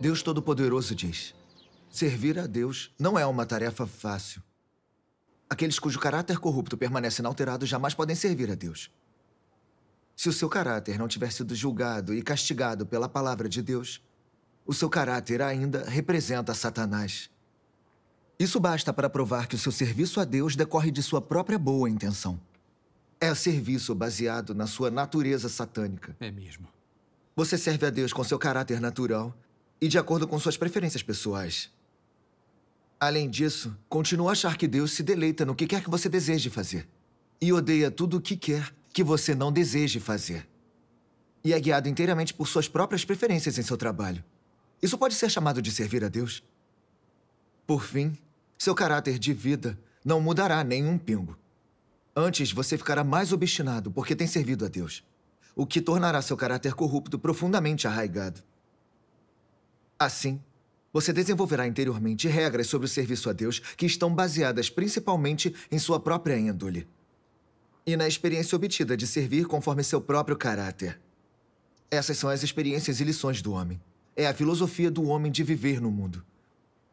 Deus Todo-Poderoso diz: servir a Deus não é uma tarefa fácil. Aqueles cujo caráter corrupto permanece inalterado jamais podem servir a Deus. Se o seu caráter não tiver sido julgado e castigado pela palavra de Deus, o seu caráter ainda representa Satanás. Isso basta para provar que o seu serviço a Deus decorre de sua própria boa intenção. É serviço baseado na sua natureza satânica. É mesmo. Você serve a Deus com seu caráter natural e de acordo com suas preferências pessoais. Além disso, continua a achar que Deus se deleita no que quer que você deseje fazer e odeia tudo o que quer que você não deseje fazer. E é guiado inteiramente por suas próprias preferências em seu trabalho. Isso pode ser chamado de servir a Deus? Por fim, seu caráter de vida não mudará nem um pingo. Antes, você ficará mais obstinado porque tem servido a Deus, o que tornará seu caráter corrupto profundamente arraigado. Assim, você desenvolverá interiormente regras sobre o serviço a Deus que estão baseadas principalmente em sua própria índole e na experiência obtida de servir conforme seu próprio caráter. Essas são as experiências e lições do homem. É a filosofia do homem de viver no mundo.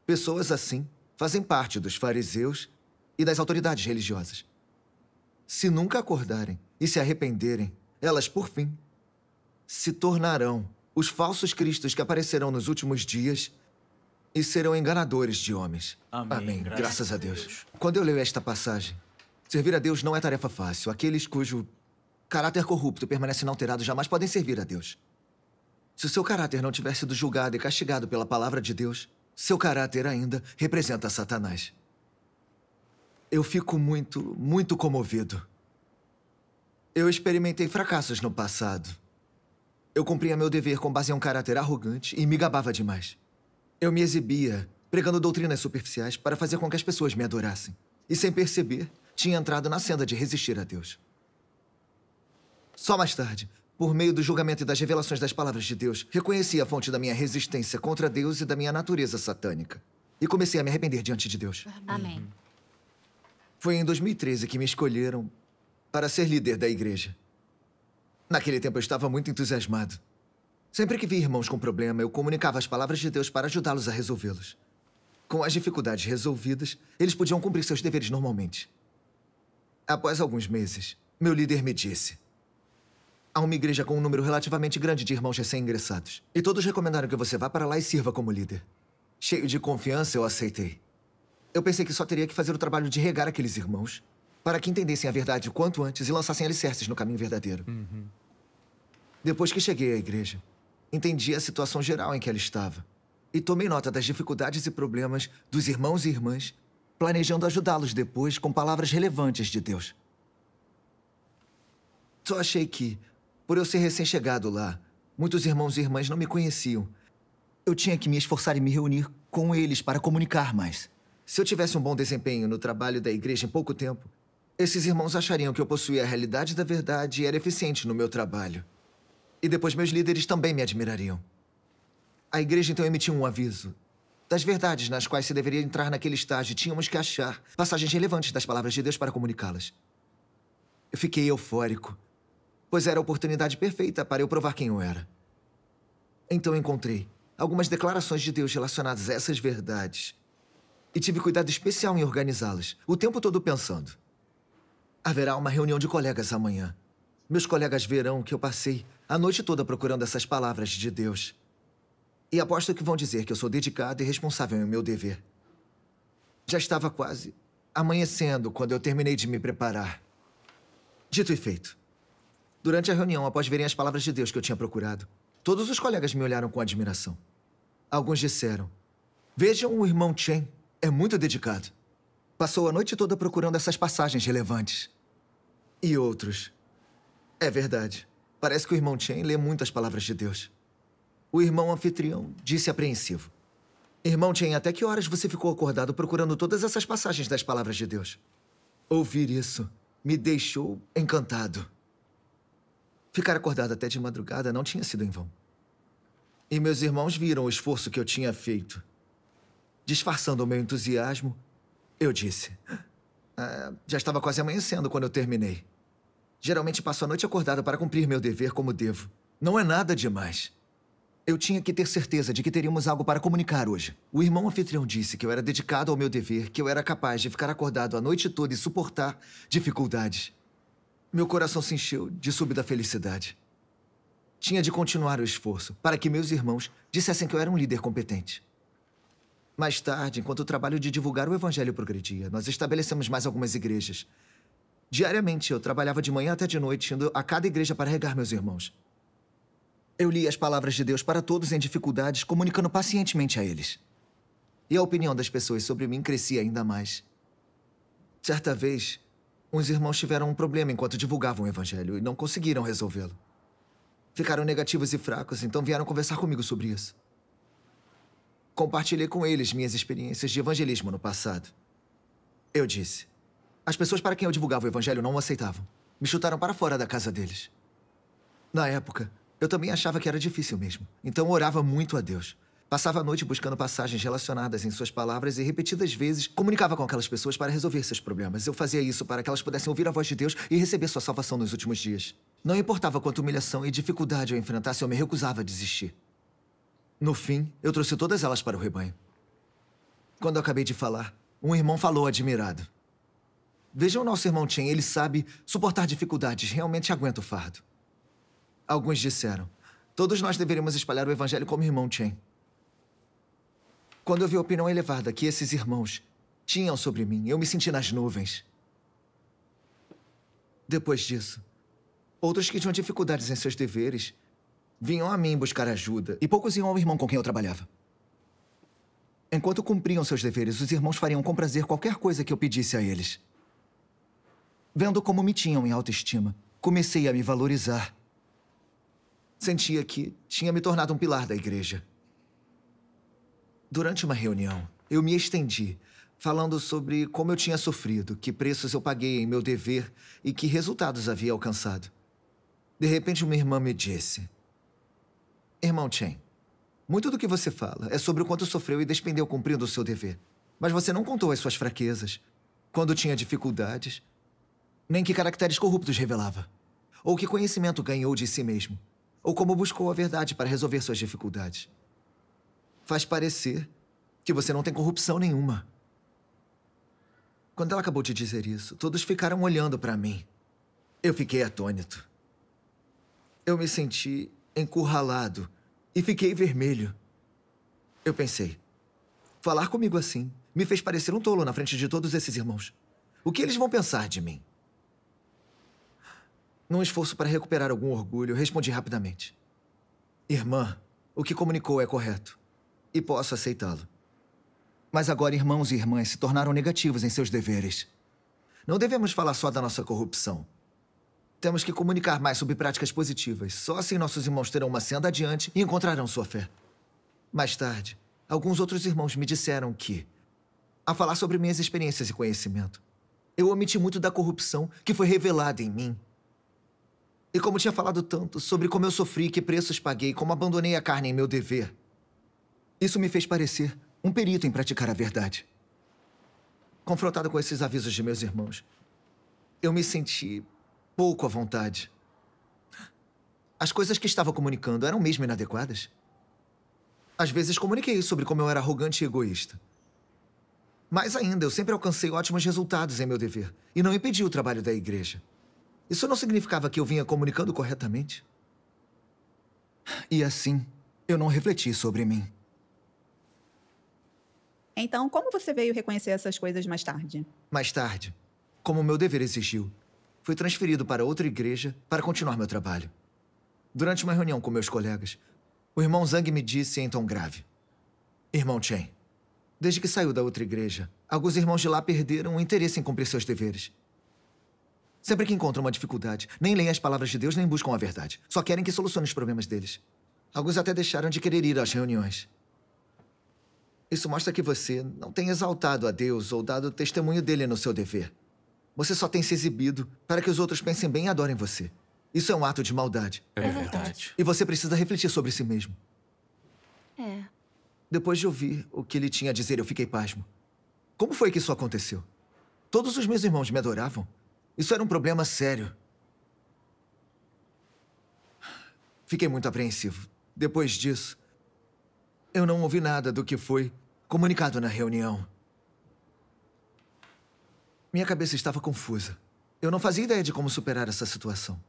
Pessoas assim fazem parte dos fariseus e das autoridades religiosas. Se nunca acordarem e se arrependerem, elas, por fim, se tornarão os falsos cristos que aparecerão nos últimos dias e serão enganadores de homens. Amém. Graças a Deus. Quando eu leio esta passagem, servir a Deus não é tarefa fácil. Aqueles cujo caráter corrupto permanece inalterado jamais podem servir a Deus. Se o seu caráter não tiver sido julgado e castigado pela palavra de Deus, seu caráter ainda representa Satanás. Eu fico muito comovido. Eu experimentei fracassos no passado. Eu cumpria meu dever com base em um caráter arrogante e me gabava demais. Eu me exibia, pregando doutrinas superficiais para fazer com que as pessoas me adorassem. E sem perceber, tinha entrado na senda de resistir a Deus. Só mais tarde, por meio do julgamento e das revelações das palavras de Deus, reconheci a fonte da minha resistência contra Deus e da minha natureza satânica. E comecei a me arrepender diante de Deus. Amém. Foi em 2013 que me escolheram para ser líder da igreja. Naquele tempo eu estava muito entusiasmado. Sempre que vi irmãos com problema, eu comunicava as palavras de Deus para ajudá-los a resolvê-los. Com as dificuldades resolvidas, eles podiam cumprir seus deveres normalmente. Após alguns meses, meu líder me disse: há uma igreja com um número relativamente grande de irmãos recém-ingressados. E todos recomendaram que você vá para lá e sirva como líder. Cheio de confiança, eu aceitei. Eu pensei que só teria que fazer o trabalho de regar aqueles irmãos para que entendessem a verdade o quanto antes e lançassem alicerces no caminho verdadeiro. Depois que cheguei à igreja, entendi a situação geral em que ela estava e tomei nota das dificuldades e problemas dos irmãos e irmãs, planejando ajudá-los depois com palavras relevantes de Deus. Só achei que, por eu ser recém-chegado lá, muitos irmãos e irmãs não me conheciam. Eu tinha que me esforçar e me reunir com eles para comunicar mais. Se eu tivesse um bom desempenho no trabalho da igreja em pouco tempo, esses irmãos achariam que eu possuía a realidade da verdade e era eficiente no meu trabalho. E depois meus líderes também me admirariam. A igreja então emitiu um aviso das verdades nas quais se deveria entrar naquele estágio. Tínhamos que achar passagens relevantes das palavras de Deus para comunicá-las. Eu fiquei eufórico, pois era a oportunidade perfeita para eu provar quem eu era. Então encontrei algumas declarações de Deus relacionadas a essas verdades e tive cuidado especial em organizá-las, o tempo todo pensando: haverá uma reunião de colegas amanhã. Meus colegas verão que eu passei a noite toda procurando essas palavras de Deus. E aposto que vão dizer que eu sou dedicado e responsável em meu dever. Já estava quase amanhecendo quando eu terminei de me preparar. Dito e feito. Durante a reunião, após verem as palavras de Deus que eu tinha procurado, todos os colegas me olharam com admiração. Alguns disseram: vejam o irmão Chen, é muito dedicado. Passou a noite toda procurando essas passagens relevantes. E outros: é verdade, parece que o irmão Chen lê muito as palavras de Deus. O irmão anfitrião disse apreensivo: irmão Chen, até que horas você ficou acordado procurando todas essas passagens das palavras de Deus? Ouvir isso me deixou encantado. Ficar acordado até de madrugada não tinha sido em vão. E meus irmãos viram o esforço que eu tinha feito. Disfarçando o meu entusiasmo, eu disse: já estava quase amanhecendo quando eu terminei. Geralmente passo a noite acordado para cumprir meu dever como devo. Não é nada demais. Eu tinha que ter certeza de que teríamos algo para comunicar hoje. O irmão anfitrião disse que eu era dedicado ao meu dever, que eu era capaz de ficar acordado a noite toda e suportar dificuldades. Meu coração se encheu de súbita felicidade. Tinha de continuar o esforço para que meus irmãos dissessem que eu era um líder competente. Mais tarde, enquanto o trabalho de divulgar o evangelho progredia, nós estabelecemos mais algumas igrejas. Diariamente, eu trabalhava de manhã até de noite, indo a cada igreja para regar meus irmãos. Eu li as palavras de Deus para todos em dificuldades, comunicando pacientemente a eles. E a opinião das pessoas sobre mim crescia ainda mais. Certa vez, uns irmãos tiveram um problema enquanto divulgavam o evangelho e não conseguiram resolvê-lo. Ficaram negativos e fracos, então vieram conversar comigo sobre isso. Compartilhei com eles minhas experiências de evangelismo no passado. Eu disse: as pessoas para quem eu divulgava o evangelho não o aceitavam. Me chutaram para fora da casa deles. Na época, eu também achava que era difícil mesmo. Então orava muito a Deus. Passava a noite buscando passagens relacionadas em suas palavras e repetidas vezes comunicava com aquelas pessoas para resolver seus problemas. Eu fazia isso para que elas pudessem ouvir a voz de Deus e receber sua salvação nos últimos dias. Não importava quanta humilhação e dificuldade eu enfrentasse, eu me recusava a desistir. No fim, eu trouxe todas elas para o rebanho. Quando eu acabei de falar, um irmão falou admirado: vejam o nosso irmão Chen, ele sabe suportar dificuldades, realmente aguenta o fardo. Alguns disseram: todos nós deveríamos espalhar o evangelho como irmão Chen. Quando eu vi a opinião elevada que esses irmãos tinham sobre mim, eu me senti nas nuvens. Depois disso, outros que tinham dificuldades em seus deveres vinham a mim buscar ajuda, e poucos iam ao irmão com quem eu trabalhava. Enquanto cumpriam seus deveres, os irmãos fariam com prazer qualquer coisa que eu pedisse a eles. Vendo como me tinham em autoestima, comecei a me valorizar. Sentia que tinha me tornado um pilar da igreja. Durante uma reunião, eu me estendi, falando sobre como eu tinha sofrido, que preços eu paguei em meu dever e que resultados havia alcançado. De repente, uma irmã me disse: irmão Chen, muito do que você fala é sobre o quanto sofreu e despendeu cumprindo o seu dever. Mas você não contou as suas fraquezas, quando tinha dificuldades, nem que caracteres corruptos revelava, ou que conhecimento ganhou de si mesmo, ou como buscou a verdade para resolver suas dificuldades. Faz parecer que você não tem corrupção nenhuma. Quando ela acabou de dizer isso, todos ficaram olhando para mim. Eu fiquei atônito. Eu me senti encurralado e fiquei vermelho. Eu pensei: falar comigo assim me fez parecer um tolo na frente de todos esses irmãos. O que eles vão pensar de mim? Num esforço para recuperar algum orgulho, respondi rapidamente: irmã, o que comunicou é correto e posso aceitá-lo. Mas agora irmãos e irmãs se tornaram negativos em seus deveres. Não devemos falar só da nossa corrupção. Temos que comunicar mais sobre práticas positivas. Só assim nossos irmãos terão uma senda adiante e encontrarão sua fé. Mais tarde, alguns outros irmãos me disseram que, a falar sobre minhas experiências e conhecimento, eu omiti muito da corrupção que foi revelada em mim. E como tinha falado tanto sobre como eu sofri, que preços paguei, como abandonei a carne em meu dever, isso me fez parecer um perito em praticar a verdade. Confrontado com esses avisos de meus irmãos, eu me senti pouco à vontade. As coisas que estava comunicando eram mesmo inadequadas. Às vezes comuniquei sobre como eu era arrogante e egoísta. Mais ainda, eu sempre alcancei ótimos resultados em meu dever e não impedi o trabalho da igreja. Isso não significava que eu vinha comunicando corretamente. E assim, eu não refleti sobre mim. Então, como você veio reconhecer essas coisas mais tarde? Mais tarde, como meu dever exigiu, fui transferido para outra igreja para continuar meu trabalho. Durante uma reunião com meus colegas, o irmão Zhang me disse em tom grave: irmão Chen, desde que saiu da outra igreja, alguns irmãos de lá perderam o interesse em cumprir seus deveres. Sempre que encontram uma dificuldade, nem leem as palavras de Deus nem buscam a verdade. Só querem que solucione os problemas deles. Alguns até deixaram de querer ir às reuniões. Isso mostra que você não tem exaltado a Deus ou dado testemunho dele no seu dever. Você só tem se exibido para que os outros pensem bem e adorem você. Isso é um ato de maldade. É verdade. E você precisa refletir sobre si mesmo. É. Depois de ouvir o que ele tinha a dizer, eu fiquei pasmo. Como foi que isso aconteceu? Todos os meus irmãos me adoravam. Isso era um problema sério. Fiquei muito apreensivo. Depois disso, eu não ouvi nada do que foi comunicado na reunião. Minha cabeça estava confusa. Eu não fazia ideia de como superar essa situação.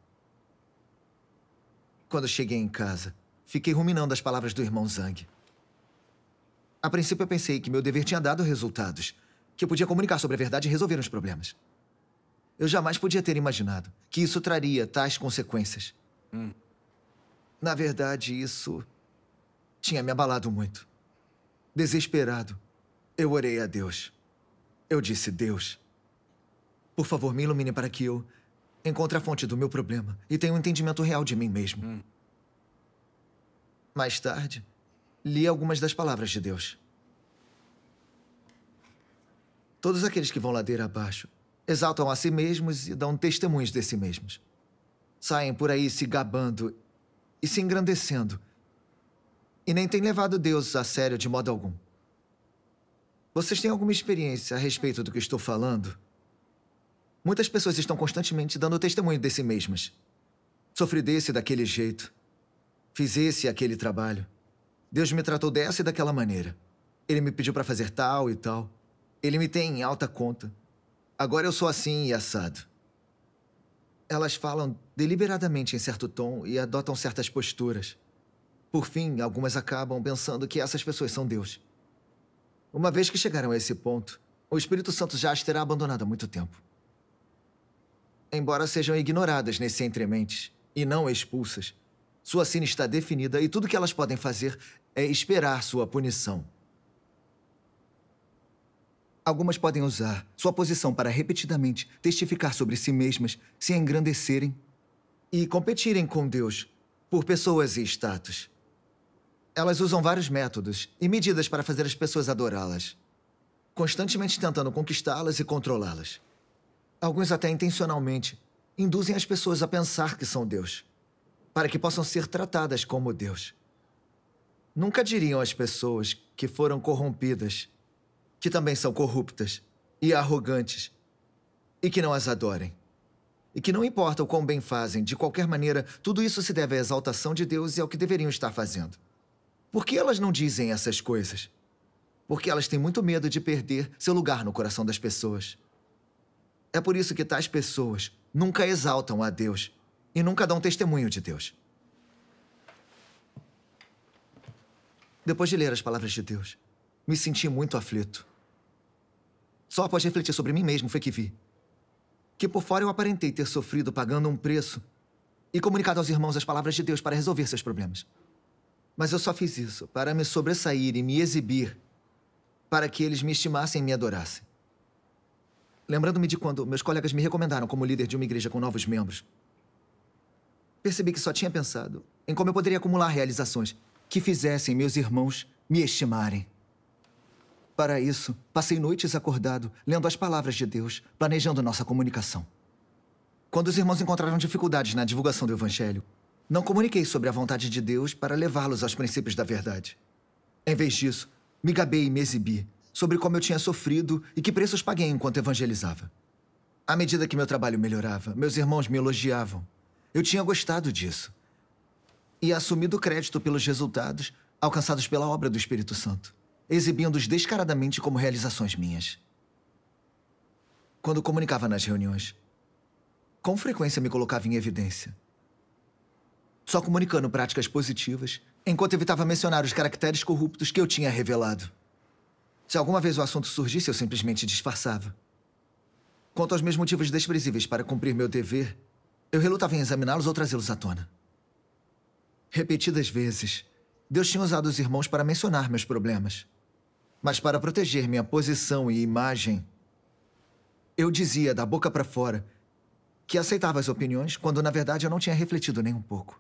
Quando cheguei em casa, fiquei ruminando as palavras do irmão Zhang. A princípio, eu pensei que meu dever tinha dado resultados, que eu podia comunicar sobre a verdade e resolver os problemas. Eu jamais podia ter imaginado que isso traria tais consequências. Na verdade, isso tinha me abalado muito. Desesperado, eu orei a Deus. Eu disse, Deus, por favor, me ilumine para que eu encontre a fonte do meu problema e tenha um entendimento real de mim mesmo. Mais tarde, li algumas das palavras de Deus. Todos aqueles que vão ladeira abaixo exaltam a si mesmos e dão testemunhos de si mesmos. Saem por aí se gabando e se engrandecendo. E nem têm levado Deus a sério de modo algum. Vocês têm alguma experiência a respeito do que estou falando? Muitas pessoas estão constantemente dando testemunho de si mesmas. Sofri desse e daquele jeito. Fiz esse e aquele trabalho. Deus me tratou dessa e daquela maneira. Ele me pediu para fazer tal e tal. Ele me tem em alta conta. Agora eu sou assim e assado. Elas falam deliberadamente em certo tom e adotam certas posturas. Por fim, algumas acabam pensando que essas pessoas são Deus. Uma vez que chegaram a esse ponto, o Espírito Santo já as terá abandonado há muito tempo. Embora sejam ignoradas nesse entrementes e não expulsas, sua sina está definida e tudo que elas podem fazer é esperar sua punição. Algumas podem usar sua posição para repetidamente testificar sobre si mesmas, se engrandecerem e competirem com Deus por pessoas e status. Elas usam vários métodos e medidas para fazer as pessoas adorá-las, constantemente tentando conquistá-las e controlá-las. Alguns até intencionalmente induzem as pessoas a pensar que são Deus, para que possam ser tratadas como Deus. Nunca diriam às pessoas que foram corrompidas que também são corruptas e arrogantes e que não as adorem. E que não importa o quão bem fazem, de qualquer maneira, tudo isso se deve à exaltação de Deus e ao que deveriam estar fazendo. Por que elas não dizem essas coisas? Porque elas têm muito medo de perder seu lugar no coração das pessoas. É por isso que tais pessoas nunca exaltam a Deus e nunca dão testemunho de Deus. Depois de ler as palavras de Deus, me senti muito aflito. Só após refletir sobre mim mesmo foi que vi que por fora eu aparentei ter sofrido pagando um preço e comunicado aos irmãos as palavras de Deus para resolver seus problemas. Mas eu só fiz isso para me sobressair e me exibir, para que eles me estimassem e me adorassem. Lembrando-me de quando meus colegas me recomendaram como líder de uma igreja com novos membros, percebi que só tinha pensado em como eu poderia acumular realizações que fizessem meus irmãos me estimarem. Para isso, passei noites acordado, lendo as palavras de Deus, planejando nossa comunicação. Quando os irmãos encontraram dificuldades na divulgação do Evangelho, não comuniquei sobre a vontade de Deus para levá-los aos princípios da verdade. Em vez disso, me gabei e me exibi sobre como eu tinha sofrido e que preços paguei enquanto evangelizava. À medida que meu trabalho melhorava, meus irmãos me elogiavam. Eu tinha gostado disso e assumido o crédito pelos resultados alcançados pela obra do Espírito Santo, exibindo-os descaradamente como realizações minhas. Quando comunicava nas reuniões, com frequência me colocava em evidência, só comunicando práticas positivas, enquanto evitava mencionar os caracteres corruptos que eu tinha revelado. Se alguma vez o assunto surgisse, eu simplesmente disfarçava. Quanto aos meus motivos desprezíveis para cumprir meu dever, eu relutava em examiná-los ou trazê-los à tona. Repetidas vezes, Deus tinha usado os irmãos para mencionar meus problemas. Mas para proteger minha posição e imagem, eu dizia da boca para fora que aceitava as opiniões, quando na verdade eu não tinha refletido nem um pouco.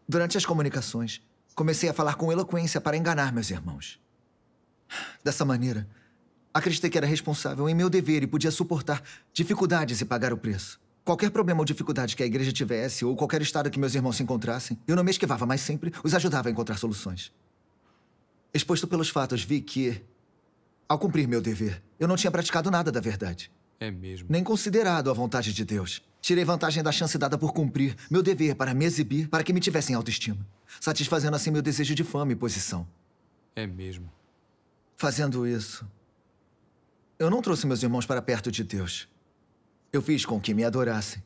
Durante as comunicações, comecei a falar com eloquência para enganar meus irmãos. Dessa maneira, acreditei que era responsável em meu dever e podia suportar dificuldades e pagar o preço. Qualquer problema ou dificuldade que a igreja tivesse, ou qualquer estado que meus irmãos se encontrassem, eu não me esquivava, mas sempre os ajudava a encontrar soluções. Exposto pelos fatos, vi que, ao cumprir meu dever, eu não tinha praticado nada da verdade. É mesmo. Nem considerado a vontade de Deus. Tinha Tirei vantagem da chance dada por cumprir meu dever para me exibir, para que me tivessem autoestima, satisfazendo assim meu desejo de fama e posição. É mesmo. Fazendo isso, eu não trouxe meus irmãos para perto de Deus. Eu fiz com que me adorassem.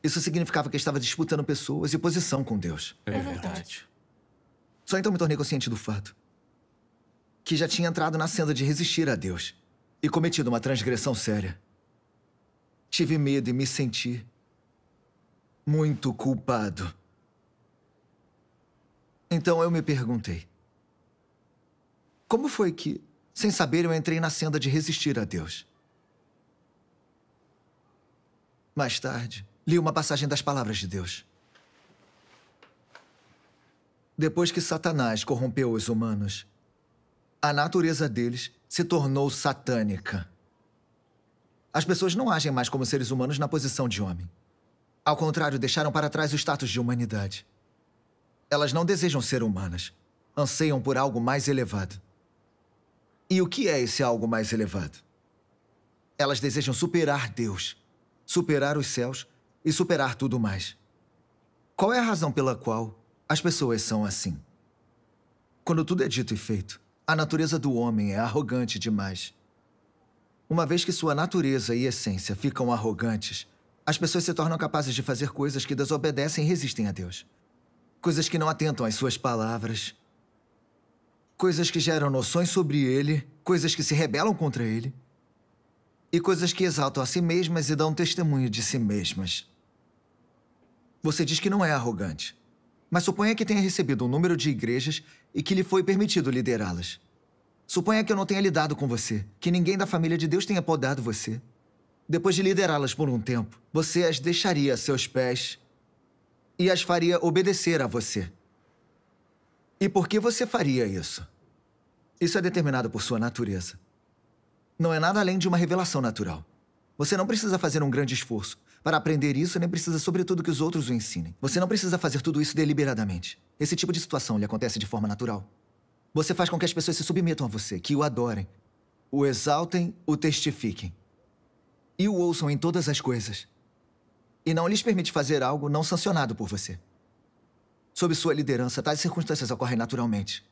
Isso significava que estava disputando pessoas e posição com Deus. É verdade. Só então me tornei consciente do fato que já tinha entrado na senda de resistir a Deus e cometido uma transgressão séria. Tive medo e me senti muito culpado. Então eu me perguntei: como foi que, sem saber, eu entrei na senda de resistir a Deus? Mais tarde, li uma passagem das palavras de Deus. Depois que Satanás corrompeu os humanos, a natureza deles se tornou satânica. As pessoas não agem mais como seres humanos na posição de homem. Ao contrário, deixaram para trás o status de humanidade. Elas não desejam ser humanas. Anseiam por algo mais elevado. E o que é esse algo mais elevado? Elas desejam superar Deus, superar os céus e superar tudo mais. Qual é a razão pela qual as pessoas são assim? Quando tudo é dito e feito, a natureza do homem é arrogante demais. Uma vez que sua natureza e essência ficam arrogantes, as pessoas se tornam capazes de fazer coisas que desobedecem e resistem a Deus. Coisas que não atentam às suas palavras. Coisas que geram noções sobre Ele, coisas que se rebelam contra Ele. E coisas que exaltam a si mesmas e dão testemunho de si mesmas. Você diz que não é arrogante, mas suponha que tenha recebido um número de igrejas e que lhe foi permitido liderá-las. Suponha que eu não tenha lidado com você, que ninguém da família de Deus tenha podado você. Depois de liderá-las por um tempo, você as deixaria a seus pés e as faria obedecer a você. E por que você faria isso? Isso é determinado por sua natureza. Não é nada além de uma revelação natural. Você não precisa fazer um grande esforço para aprender isso, nem precisa, sobretudo, que os outros o ensinem. Você não precisa fazer tudo isso deliberadamente. Esse tipo de situação lhe acontece de forma natural. Você faz com que as pessoas se submetam a você, que o adorem, o exaltem, o testifiquem. E o ouçam em todas as coisas. E não lhes permite fazer algo não sancionado por você. Sob sua liderança, tais circunstâncias ocorrem naturalmente.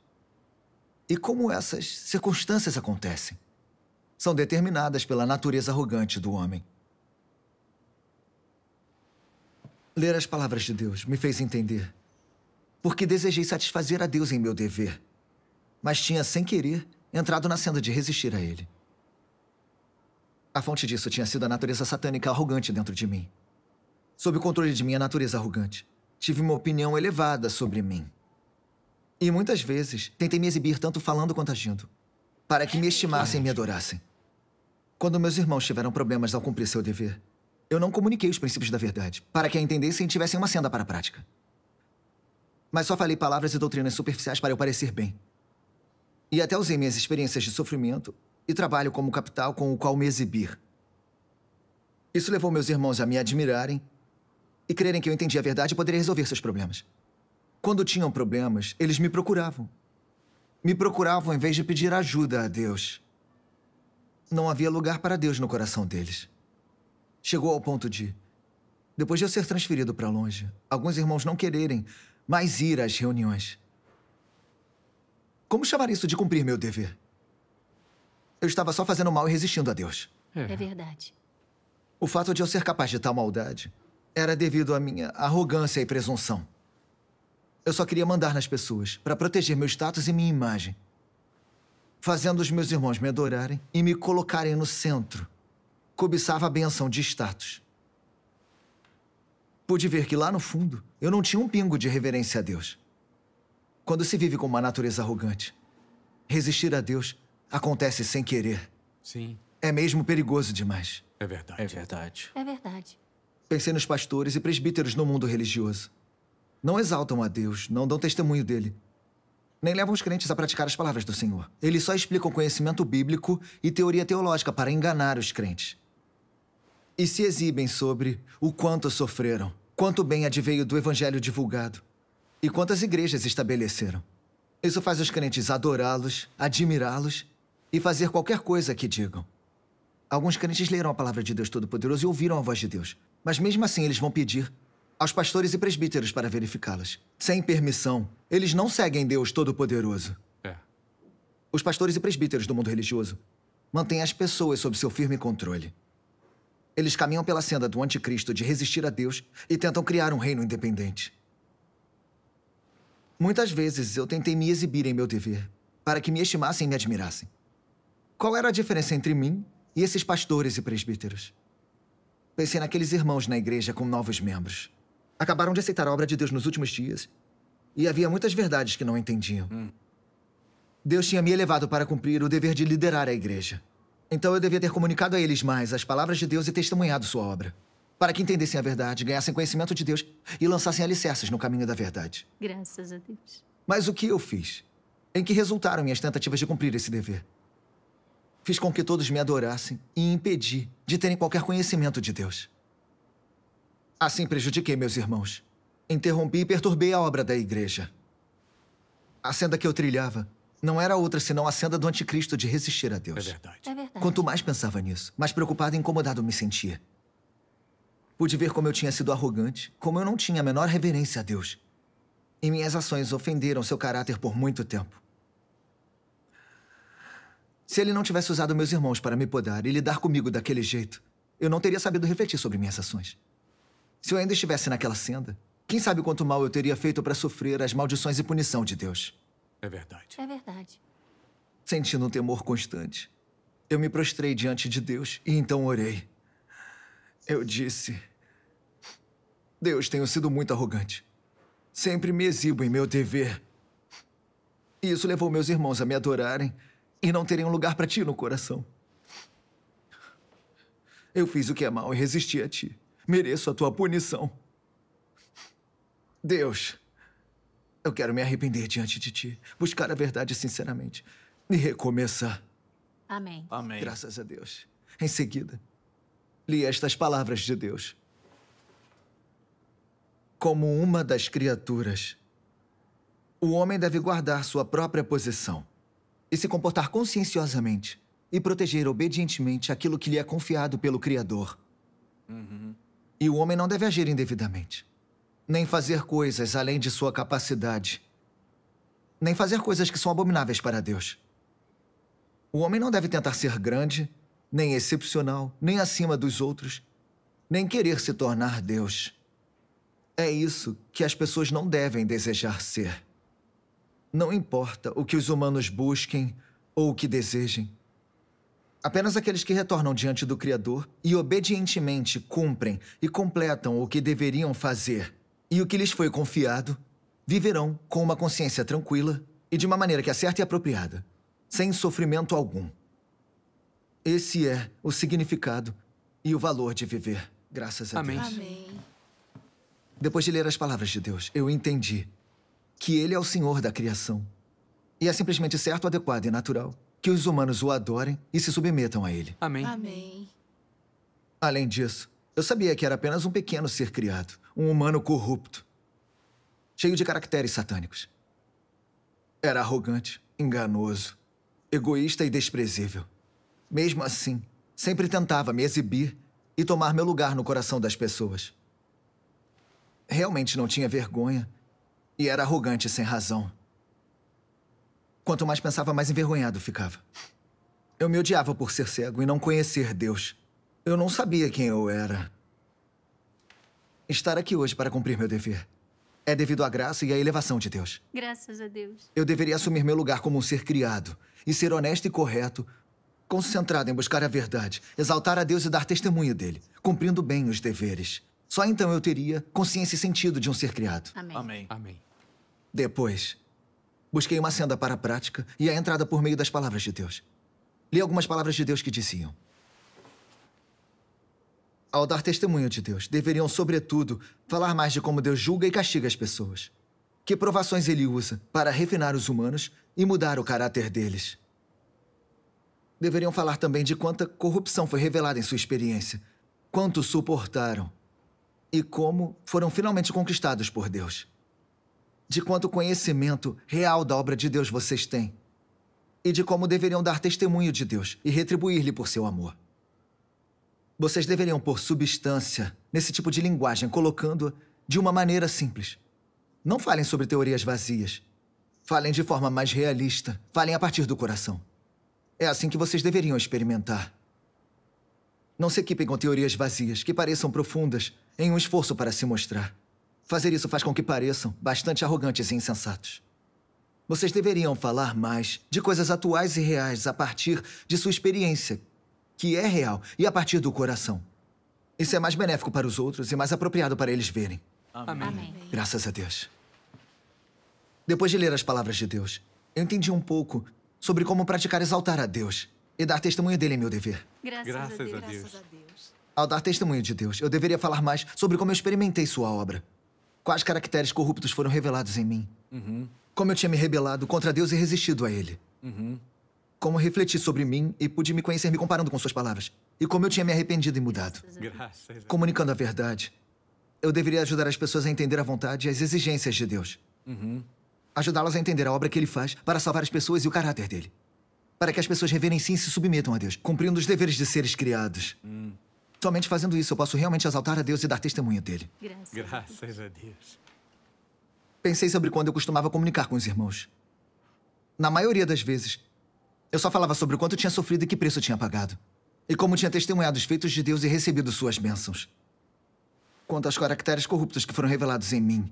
E como essas circunstâncias acontecem? São determinadas pela natureza arrogante do homem. Ler as palavras de Deus me fez entender porque desejei satisfazer a Deus em meu dever, mas tinha, sem querer, entrado na senda de resistir a Ele. A fonte disso tinha sido a natureza satânica arrogante dentro de mim. Sob o controle de minha natureza arrogante, tive uma opinião elevada sobre mim. E muitas vezes tentei me exibir tanto falando quanto agindo, para que me estimassem e me adorassem. Quando meus irmãos tiveram problemas ao cumprir seu dever, eu não comuniquei os princípios da verdade, para que a entendessem e tivessem uma senda para a prática. Mas só falei palavras e doutrinas superficiais para eu parecer bem. E até usei minhas experiências de sofrimento e trabalho como capital com o qual me exibir. Isso levou meus irmãos a me admirarem e crerem que eu entendia a verdade e poderia resolver seus problemas. Quando tinham problemas, eles me procuravam. Me procuravam em vez de pedir ajuda a Deus. Não havia lugar para Deus no coração deles. Chegou ao ponto de, depois de eu ser transferido para longe, alguns irmãos não quererem mais ir às reuniões. Como chamar isso de cumprir meu dever? Eu estava só fazendo mal e resistindo a Deus. É verdade. O fato de eu ser capaz de tal maldade era devido à minha arrogância e presunção. Eu só queria mandar nas pessoas para proteger meu status e minha imagem, fazendo os meus irmãos me adorarem e me colocarem no centro. Cobiçava a benção de status. Pude ver que lá no fundo, eu não tinha um pingo de reverência a Deus. Quando se vive com uma natureza arrogante, resistir a Deus acontece sem querer. Sim. É mesmo perigoso demais. É verdade. É verdade. É verdade. Pensei nos pastores e presbíteros no mundo religioso. Não exaltam a Deus, não dão testemunho dele. Nem levam os crentes a praticar as palavras do Senhor. Eles só explicam conhecimento bíblico e teoria teológica para enganar os crentes. E se exibem sobre o quanto sofreram, quanto bem adveio do evangelho divulgado e quantas igrejas estabeleceram. Isso faz os crentes adorá-los, admirá-los e fazer qualquer coisa que digam. Alguns crentes leram a palavra de Deus Todo-Poderoso e ouviram a voz de Deus, Mas mesmo assim eles vão pedir aos pastores e presbíteros para verificá-las. Sem permissão, eles não seguem Deus Todo-Poderoso. É. Os pastores e presbíteros do mundo religioso mantêm as pessoas sob seu firme controle. Eles caminham pela senda do anticristo de resistir a Deus e tentam criar um reino independente. Muitas vezes eu tentei me exibir em meu dever, para que me estimassem e me admirassem. Qual era a diferença entre mim e esses pastores e presbíteros? Pensei naqueles irmãos na igreja com novos membros. Acabaram de aceitar a obra de Deus nos últimos dias e havia muitas verdades que não entendiam. Deus tinha me elevado para cumprir o dever de liderar a igreja. Então eu devia ter comunicado a eles mais as palavras de Deus e testemunhado sua obra, para que entendessem a verdade, ganhassem conhecimento de Deus e lançassem alicerces no caminho da verdade. Graças a Deus. Mas o que eu fiz? Em que resultaram minhas tentativas de cumprir esse dever? Fiz com que todos me adorassem e impedi de terem qualquer conhecimento de Deus. Assim prejudiquei meus irmãos. Interrompi e perturbei a obra da igreja. A senda que eu trilhava não era outra senão a senda do anticristo de resistir a Deus. É verdade. É verdade. Quanto mais pensava nisso, mais preocupado e incomodado me sentia. Pude ver como eu tinha sido arrogante, como eu não tinha a menor reverência a Deus. E minhas ações ofenderam seu caráter por muito tempo. Se ele não tivesse usado meus irmãos para me podar e lidar comigo daquele jeito, eu não teria sabido refletir sobre minhas ações. Se eu ainda estivesse naquela senda, quem sabe quanto mal eu teria feito para sofrer as maldições e punição de Deus. É verdade. É verdade. Sentindo um temor constante, eu me prostrei diante de Deus e então orei. Eu disse: Deus, tenho sido muito arrogante. Sempre me exibo em meu dever. E isso levou meus irmãos a me adorarem e não terem um lugar para ti no coração. Eu fiz o que é mal e resisti a ti. Mereço a tua punição. Deus, eu quero me arrepender diante de ti, buscar a verdade sinceramente e recomeçar. Amém. Amém. Graças a Deus. Em seguida, li estas palavras de Deus. Como uma das criaturas, o homem deve guardar sua própria posição e se comportar conscienciosamente e proteger obedientemente aquilo que lhe é confiado pelo Criador. E o homem não deve agir indevidamente, nem fazer coisas além de sua capacidade, nem fazer coisas que são abomináveis para Deus. O homem não deve tentar ser grande, nem excepcional, nem acima dos outros, nem querer se tornar Deus. É isso que as pessoas não devem desejar ser. Não importa o que os humanos busquem ou o que desejem. Apenas aqueles que retornam diante do Criador e obedientemente cumprem e completam o que deveriam fazer e o que lhes foi confiado, viverão com uma consciência tranquila e de uma maneira que é certa e apropriada, sem sofrimento algum. Esse é o significado e o valor de viver, graças a Amém. Deus. Amém. Depois de ler as palavras de Deus, eu entendi que Ele é o Senhor da criação. E é simplesmente certo, adequado e natural que os humanos o adorem e se submetam a Ele. Amém. Amém. Além disso, eu sabia que era apenas um pequeno ser criado, um humano corrupto, cheio de caracteres satânicos. Era arrogante, enganoso, egoísta e desprezível. Mesmo assim, sempre tentava me exibir e tomar meu lugar no coração das pessoas. Realmente não tinha vergonha e era arrogante sem razão. Quanto mais pensava, mais envergonhado ficava. Eu me odiava por ser cego e não conhecer Deus. Eu não sabia quem eu era. Estar aqui hoje para cumprir meu dever é devido à graça e à elevação de Deus. Graças a Deus. Eu deveria assumir meu lugar como um ser criado e ser honesto e correto, concentrado em buscar a verdade, exaltar a Deus e dar testemunho dele, cumprindo bem os deveres. Só então eu teria consciência e sentido de um ser criado. Amém. Amém. Amém. Depois, busquei uma senda para a prática e a entrada por meio das palavras de Deus. Li algumas palavras de Deus que diziam: ao dar testemunho de Deus, deveriam, sobretudo, falar mais de como Deus julga e castiga as pessoas. Que provações Ele usa para refinar os humanos e mudar o caráter deles. Deveriam falar também de quanta corrupção foi revelada em sua experiência, quanto suportaram e como foram finalmente conquistados por Deus. De quanto conhecimento real da obra de Deus vocês têm. E de como deveriam dar testemunho de Deus e retribuir-lhe por seu amor. Vocês deveriam pôr substância nesse tipo de linguagem, colocando-a de uma maneira simples. Não falem sobre teorias vazias. Falem de forma mais realista. Falem a partir do coração. É assim que vocês deveriam experimentar. Não se equipem com teorias vazias, que pareçam profundas, em um esforço para se mostrar. Fazer isso faz com que pareçam bastante arrogantes e insensatos. Vocês deveriam falar mais de coisas atuais e reais a partir de sua experiência, que é real, e a partir do coração. Isso é mais benéfico para os outros e mais apropriado para eles verem. Amém. Graças a Deus. Depois de ler as palavras de Deus, eu entendi um pouco sobre como praticar exaltar a Deus e dar testemunho dele em meu dever. Graças a Deus. Graças a Deus. Ao dar testemunho de Deus, eu deveria falar mais sobre como eu experimentei sua obra. Quais caracteres corruptos foram revelados em mim. Como eu tinha me rebelado contra Deus e resistido a Ele. Como refleti sobre mim e pude me conhecer me comparando com suas palavras. E como eu tinha me arrependido e mudado. Graças a Deus. Comunicando a verdade, eu deveria ajudar as pessoas a entender a vontade e as exigências de Deus. Ajudá-las a entender a obra que Ele faz para salvar as pessoas e o caráter dele. Para que as pessoas reverenciem e se submetam a Deus, cumprindo os deveres de seres criados. Somente fazendo isso, eu posso realmente exaltar a Deus e dar testemunho dele. Graças a Deus. Pensei sobre quando eu costumava comunicar com os irmãos. Na maioria das vezes, eu só falava sobre o quanto tinha sofrido e que preço tinha pagado. E como tinha testemunhado os feitos de Deus e recebido suas bênçãos. Quanto aos caracteres corruptos que foram revelados em mim,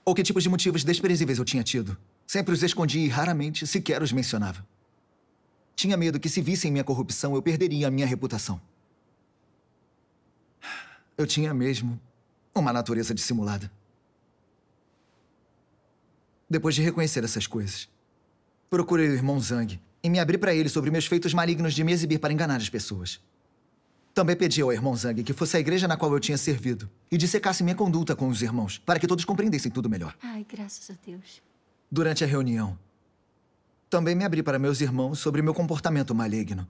ou que tipos de motivos desprezíveis eu tinha tido, sempre os escondi e raramente sequer os mencionava. Tinha medo que, se vissem minha corrupção, eu perderia a minha reputação. Eu tinha mesmo uma natureza dissimulada. Depois de reconhecer essas coisas, procurei o irmão Zhang e me abri para ele sobre meus feitos malignos de me exibir para enganar as pessoas. Também pedi ao irmão Zhang que fosse à igreja na qual eu tinha servido e dissecasse minha conduta com os irmãos, para que todos compreendessem tudo melhor. Ai, graças a Deus. Durante a reunião, também me abri para meus irmãos sobre meu comportamento maligno.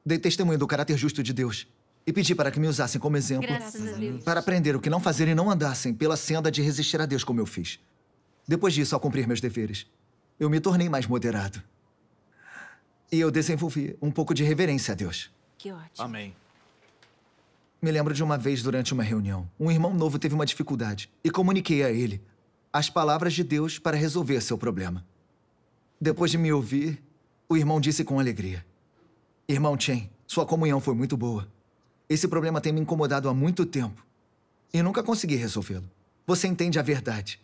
Dei testemunho do caráter justo de Deus e pedi para que me usassem como exemplo Graças a Deus. para aprender o que não fazer e não andassem pela senda de resistir a Deus como eu fiz. Depois disso, ao cumprir meus deveres, eu me tornei mais moderado. E eu desenvolvi um pouco de reverência a Deus. Que ótimo. Amém. Me lembro de uma vez durante uma reunião, um irmão novo teve uma dificuldade e comuniquei a ele as palavras de Deus para resolver seu problema. Depois de me ouvir, o irmão disse com alegria: Irmão Chen, sua comunhão foi muito boa. Esse problema tem me incomodado há muito tempo e nunca consegui resolvê-lo. Você entende a verdade.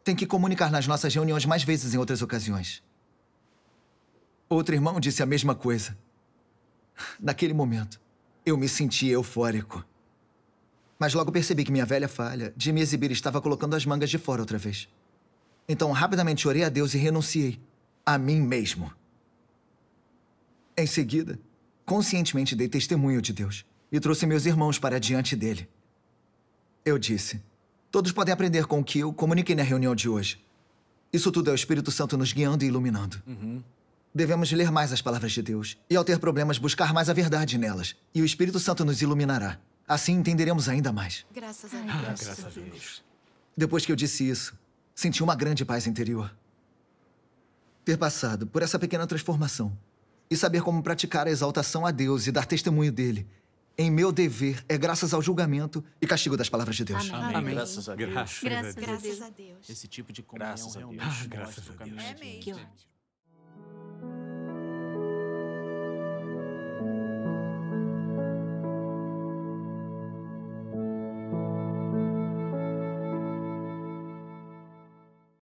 Tem que comunicar nas nossas reuniões mais vezes em outras ocasiões. Outro irmão disse a mesma coisa. Naquele momento, eu me senti eufórico. Mas logo percebi que minha velha falha de me exibir estava colocando as mangas de fora outra vez. Então, rapidamente orei a Deus e renunciei a mim mesmo. Em seguida, conscientemente dei testemunho de Deus e trouxe meus irmãos para diante dele. Eu disse: todos podem aprender com o que eu comuniquei na reunião de hoje. Isso tudo é o Espírito Santo nos guiando e iluminando. Devemos ler mais as palavras de Deus e, ao ter problemas, buscar mais a verdade nelas. E o Espírito Santo nos iluminará. Assim entenderemos ainda mais. Graças a Ai, Deus. graças a Graças a Deus. Deus. Depois que eu disse isso, senti uma grande paz interior. Ter passado por essa pequena transformação e saber como praticar a exaltação a Deus e dar testemunho dele em meu dever é graças ao julgamento e castigo das palavras de Deus. Amém. Amém. Graças a Deus. Graças a Graças Deus. a Deus. Graças a Deus. Esse tipo de comunhão Graças a realmente Deus. mostra Graças a o caminho Deus. de Deus. Que ótimo.